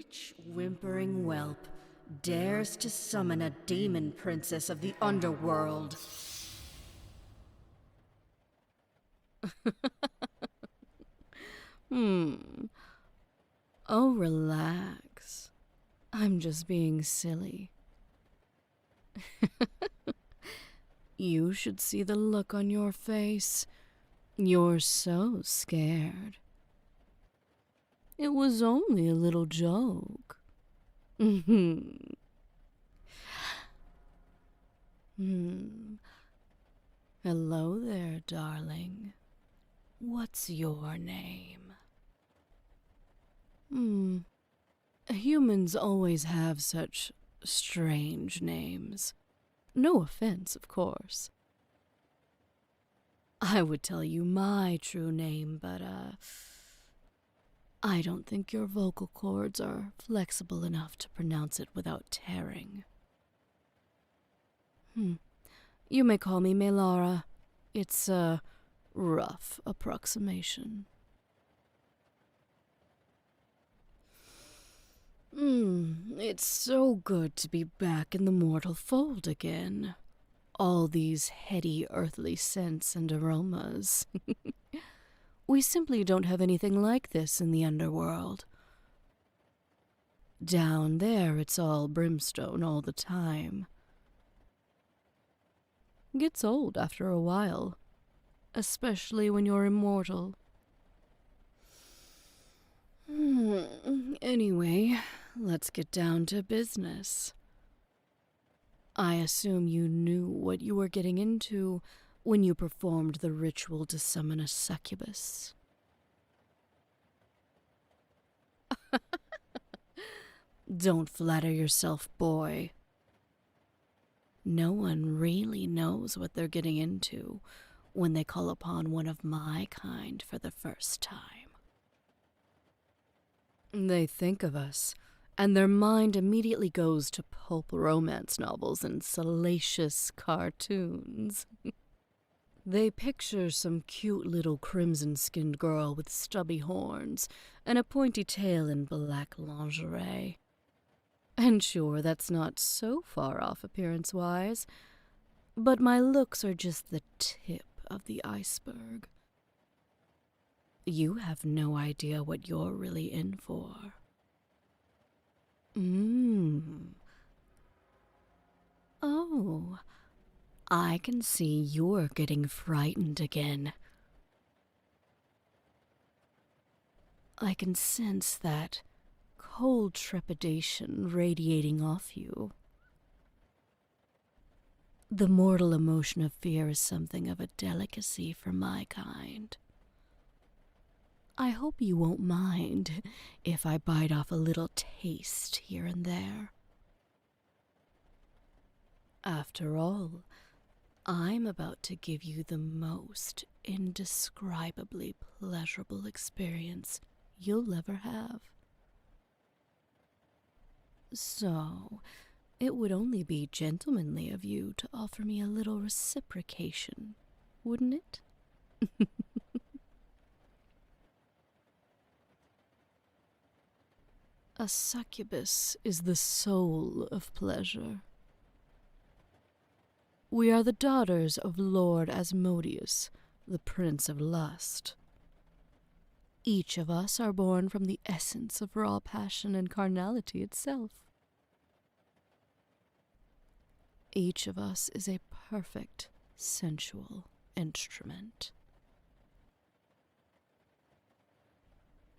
Which whimpering whelp dares to summon a demon princess of the underworld? Oh, relax. I'm just being silly. You should see the look on your face. You're so scared. It was only a little joke. Hello there, darling. What's your name? Humans always have such strange names. No offense, of course. I would tell you my true name, but, I don't think your vocal cords are flexible enough to pronounce it without tearing. You may call me Melara. It's a rough approximation. It's so good to be back in the mortal fold again. All these heady earthly scents and aromas. We simply don't have anything like this in the underworld. Down there, it's all brimstone all the time. Gets old after a while, especially when you're immortal. Anyway, let's get down to business. I assume you knew what you were getting into when you performed the ritual to summon a succubus. Don't flatter yourself, boy. No one really knows what they're getting into when they call upon one of my kind for the first time. They think of us, and their mind immediately goes to pulp romance novels and salacious cartoons. They picture some cute little crimson-skinned girl with stubby horns and a pointy tail in black lingerie. And sure, that's not so far off appearance-wise, but my looks are just the tip of the iceberg. You have no idea what you're really in for. Oh, I can see you're getting frightened again. I can sense that cold trepidation radiating off you. The mortal emotion of fear is something of a delicacy for my kind. I hope you won't mind if I bite off a little taste here and there. After all, I'm about to give you the most indescribably pleasurable experience you'll ever have. So, it would only be gentlemanly of you to offer me a little reciprocation, wouldn't it? A succubus is the soul of pleasure. We are the daughters of Lord Asmodeus, the Prince of Lust. Each of us are born from the essence of raw passion and carnality itself. Each of us is a perfect, sensual instrument,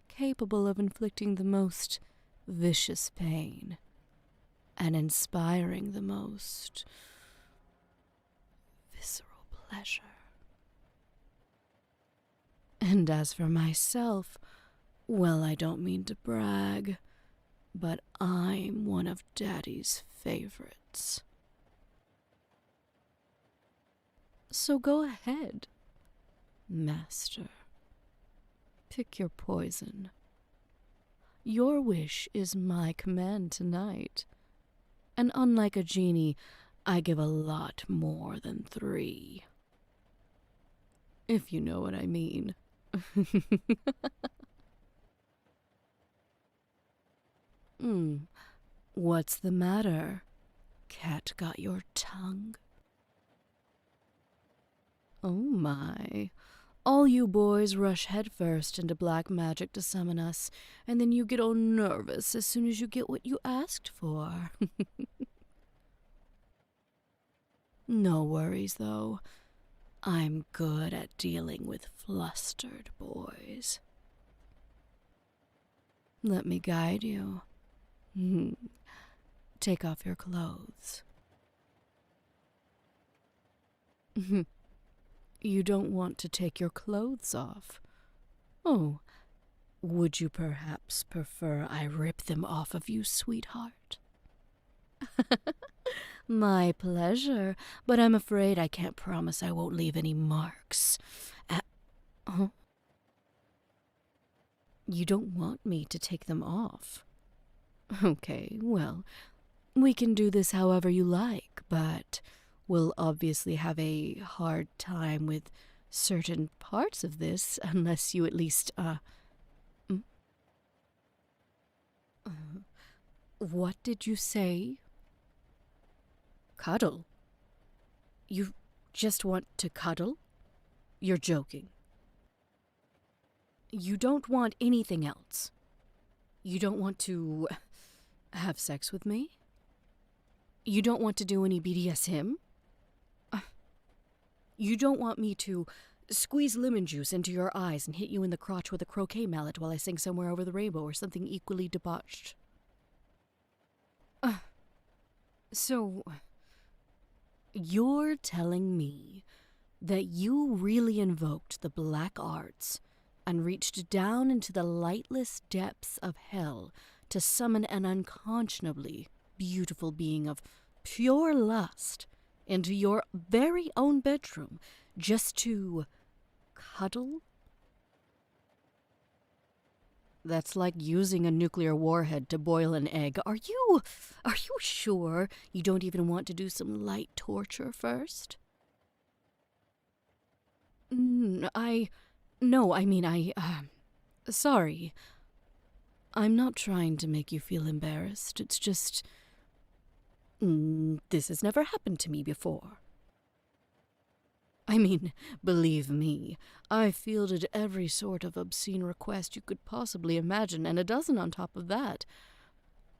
capable of inflicting the most vicious pain and inspiring the most visceral pleasure. And as for myself, well, I don't mean to brag, but I'm one of Daddy's favorites. So go ahead, Master. Pick your poison. Your wish is my command tonight. And unlike a genie, I give a lot more than 3. If you know what I mean. What's the matter? Cat got your tongue? Oh my. All you boys rush headfirst into black magic to summon us, and then you get all nervous as soon as you get what you asked for. No worries, though. I'm good at dealing with flustered boys. Let me guide you. Take off your clothes. You don't want to take your clothes off. Oh, would you perhaps prefer I rip them off of you, sweetheart? My pleasure, but I'm afraid I can't promise I won't leave any marks. Huh? You don't want me to take them off? Okay, well, we can do this however you like, but we'll obviously have a hard time with certain parts of this unless you at least, What did you say? Cuddle? You just want to cuddle? You're joking. You don't want anything else? You don't want to have sex with me? You don't want to do any BDSM? You don't want me to squeeze lemon juice into your eyes and hit you in the crotch with a croquet mallet while I sing Somewhere Over the Rainbow or something equally debauched? So, you're telling me that you really invoked the black arts and reached down into the lightless depths of hell to summon an unconscionably beautiful being of pure lust into your very own bedroom just to cuddle? That's like using a nuclear warhead to boil an egg. Are you sure you don't even want to do some light torture first? Sorry. I'm not trying to make you feel embarrassed. It's just, this has never happened to me before. I mean, believe me, I fielded every sort of obscene request you could possibly imagine, and a dozen on top of that.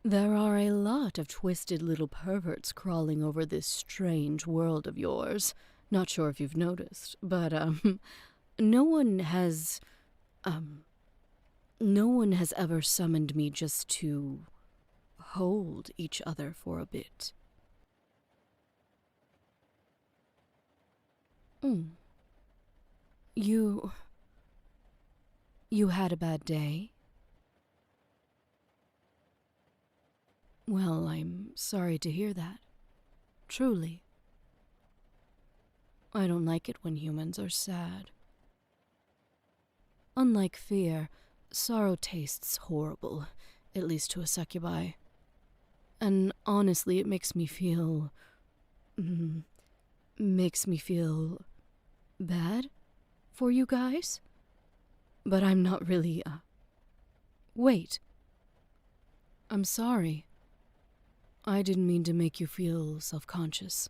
There are a lot of twisted little perverts crawling over this strange world of yours. Not sure if you've noticed, but, no one has ever summoned me just to hold each other for a bit. You had a bad day? Well, I'm sorry to hear that. Truly. I don't like it when humans are sad. Unlike fear, sorrow tastes horrible, at least to a succubi. And honestly, it makes me feel bad for you guys. But I'm not really, Wait. I'm sorry. I didn't mean to make you feel self-conscious.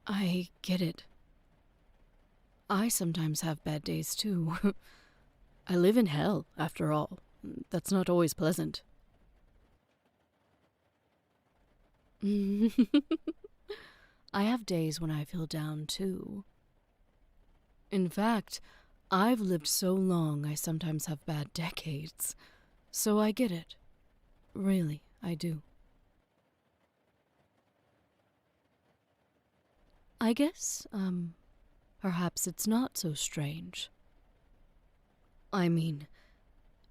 I get it. I sometimes have bad days, too. I live in hell, after all. That's not always pleasant. I have days when I feel down, too. In fact, I've lived so long I sometimes have bad decades. So I get it. Really, I do. I guess, perhaps it's not so strange. I mean,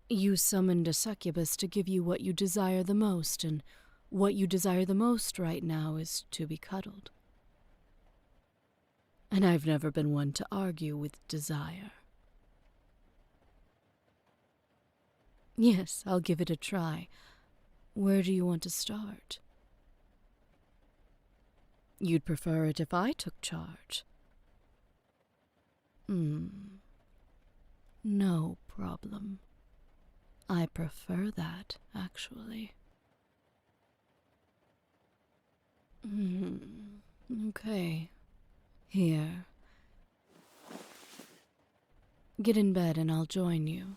you summoned a succubus to give you what you desire the most, and what you desire the most right now is to be cuddled. And I've never been one to argue with desire. Yes, I'll give it a try. Where do you want to start? You'd prefer it if I took charge? No problem. I prefer that, actually. Okay. Here. Get in bed and I'll join you.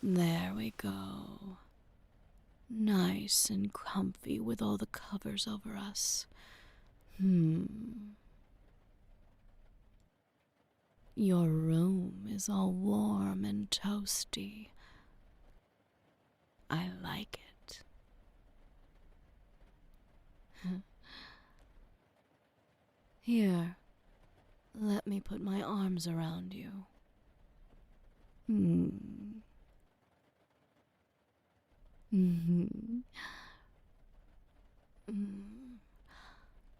There we go. Nice and comfy with all the covers over us. Your room is all warm and toasty. I like it. Here, let me put my arms around you.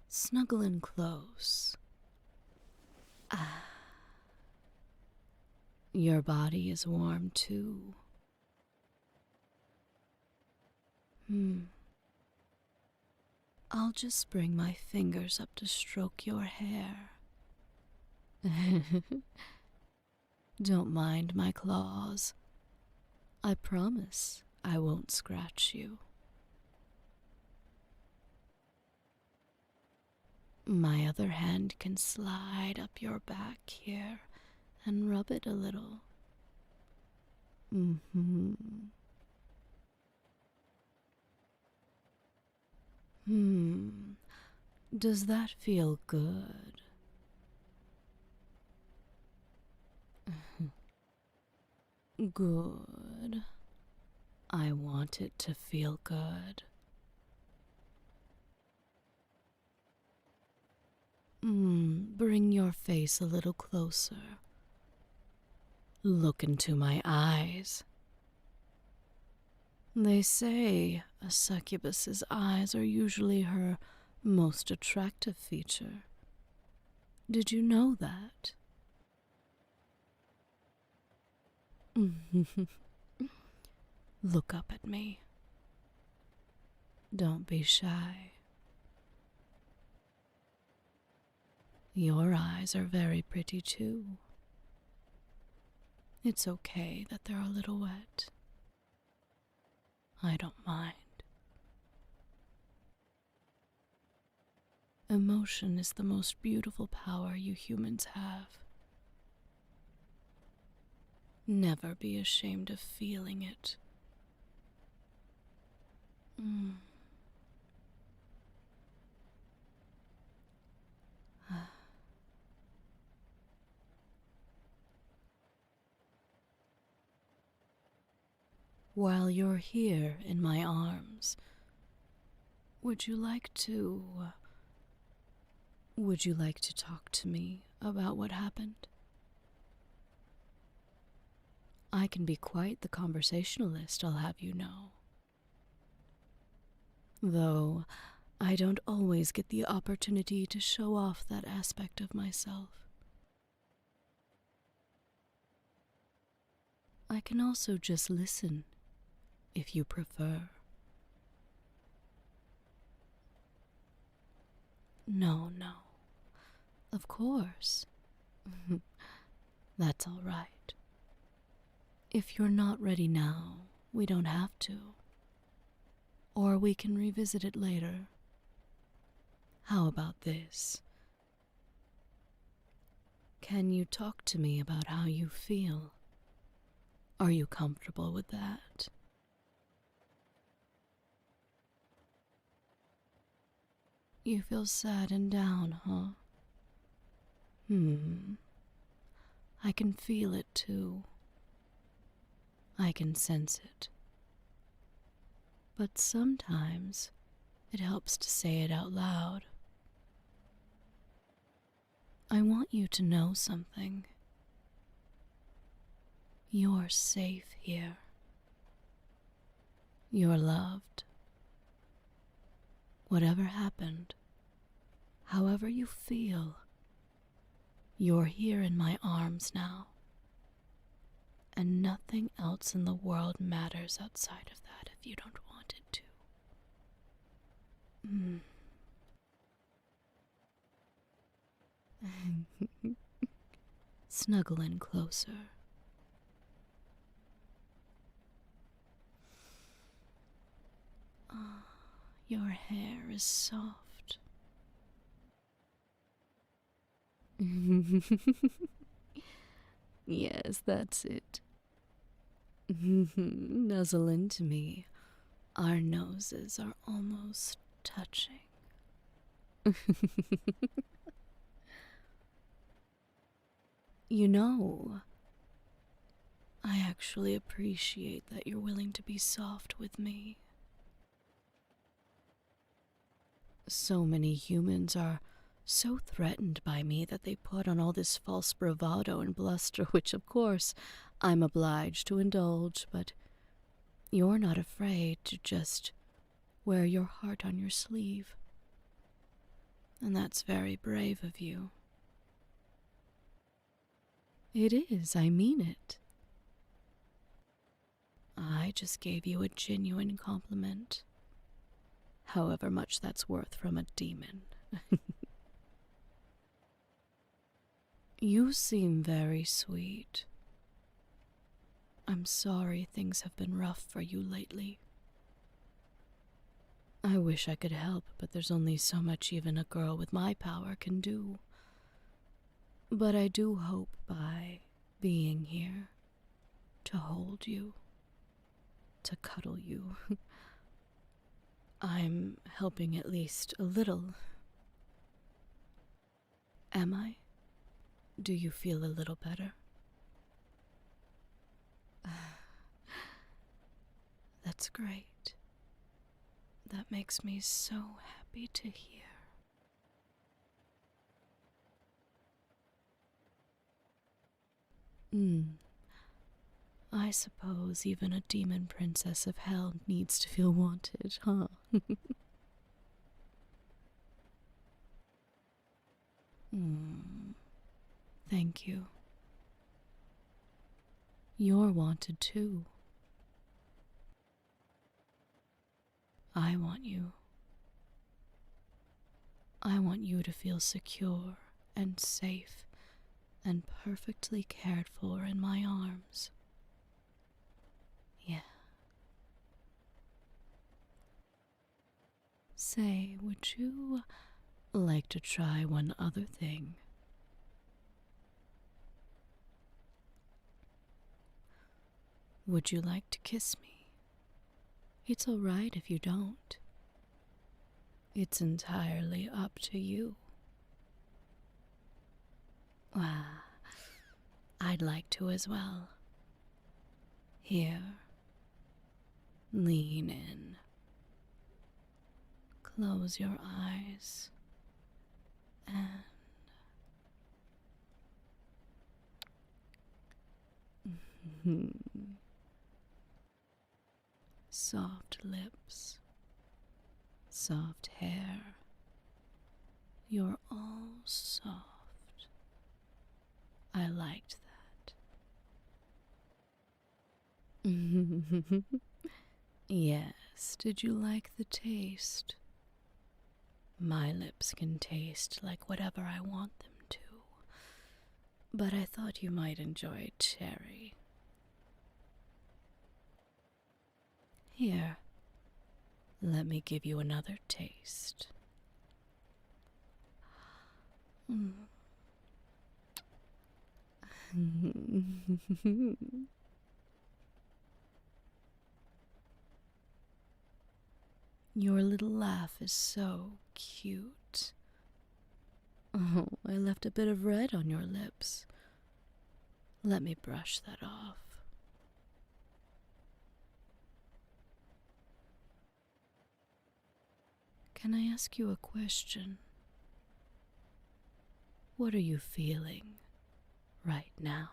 Snuggle in close. Your body is warm too. I'll just bring my fingers up to stroke your hair. Don't mind my claws. I promise I won't scratch you. My other hand can slide up your back here and rub it a little. Does that feel good? Good. I want it to feel good. Bring your face a little closer. Look into my eyes. They say a succubus's eyes are usually her most attractive feature. Did you know that? Look up at me. Don't be shy. Your eyes are very pretty too. It's okay that they're a little wet. I don't mind. Emotion is the most beautiful power you humans have. Never be ashamed of feeling it. While you're here in my arms, would you like to talk to me about what happened? I can be quite the conversationalist, I'll have you know. Though I don't always get the opportunity to show off that aspect of myself. I can also just listen, if you prefer. No, of course. That's all right. If you're not ready now, we don't have to. Or we can revisit it later. How about this? Can you talk to me about how you feel? Are you comfortable with that? You feel sad and down, huh? I can feel it too. I can sense it. But sometimes it helps to say it out loud. I want you to know something. You're safe here. You're loved. Whatever happened, however you feel, you're here in my arms now. And nothing else in the world matters outside of that if you don't want it to. Snuggle in closer. Your hair is soft. Yes, that's it. Nuzzle into me. Our noses are almost touching. You know, I actually appreciate that you're willing to be soft with me. So many humans are so threatened by me that they put on all this false bravado and bluster, which of course I'm obliged to indulge, but you're not afraid to just wear your heart on your sleeve. And that's very brave of you. It is, I mean it. I just gave you a genuine compliment. However much that's worth from a demon. You seem very sweet. I'm sorry things have been rough for you lately. I wish I could help, but there's only so much even a girl with my power can do. But I do hope by being here to hold you, to cuddle you, I'm helping at least a little. Am I? Do you feel a little better? That's great. That makes me so happy to hear. I suppose even a demon princess of hell needs to feel wanted, huh? Thank you. You're wanted too. I want you. I want you to feel secure and safe and perfectly cared for in my arms. Yeah. Say, would you like to try one other thing? Would you like to kiss me? It's all right if you don't. It's entirely up to you. Ah, I'd like to as well. Here, lean in. Close your eyes and soft lips, soft hair. You're all soft. I liked that. Yes, did you like the taste? My lips can taste like whatever I want them to, but I thought you might enjoy cherry. Here, let me give you another taste. Your little laugh is so cute. Oh, I left a bit of red on your lips. Let me brush that off. Can I ask you a question? What are you feeling right now?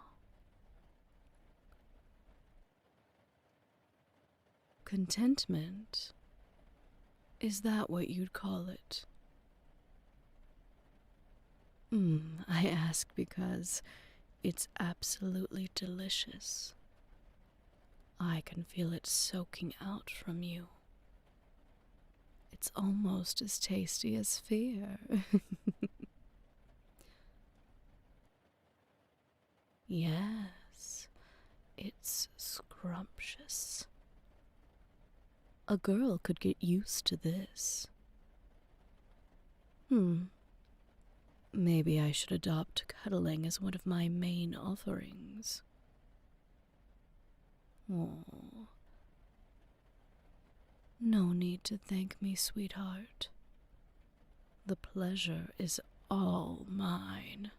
Contentment? Is that what you'd call it? I ask because it's absolutely delicious. I can feel it soaking out from you. It's almost as tasty as fear. Yes, it's scrumptious. A girl could get used to this. Maybe I should adopt cuddling as one of my main offerings. Oh. No need to thank me, sweetheart. The pleasure is all mine.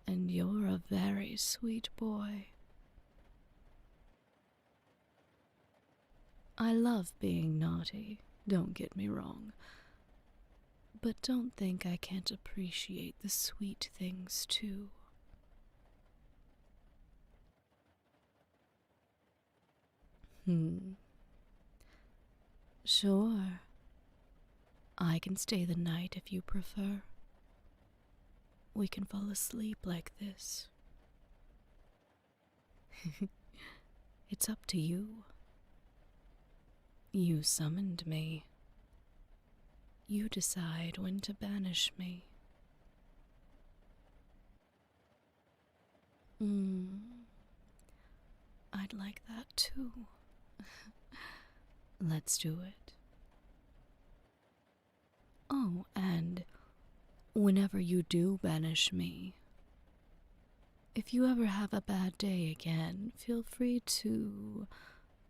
And you're a very sweet boy. I love being naughty, don't get me wrong. But don't think I can't appreciate the sweet things, too. Sure. I can stay the night if you prefer. We can fall asleep like this. It's up to you. You summoned me. You decide when to banish me. I'd like that too. Let's do it. Oh, and whenever you do banish me, if you ever have a bad day again, feel free to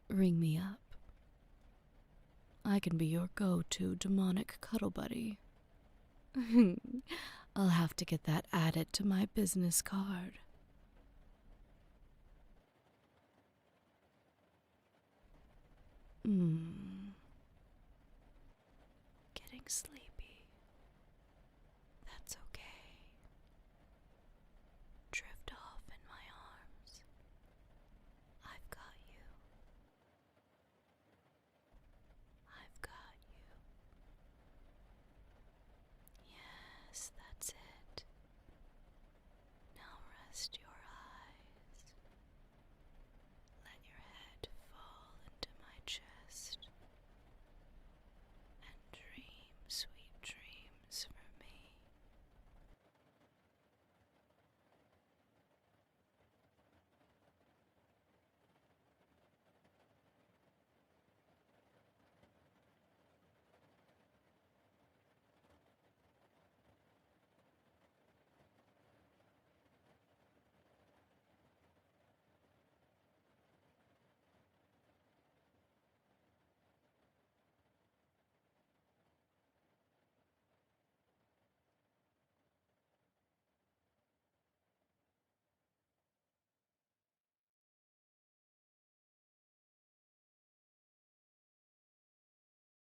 ring me up. I can be your go-to demonic cuddle buddy. I'll have to get that added to my business card. Getting sleepy.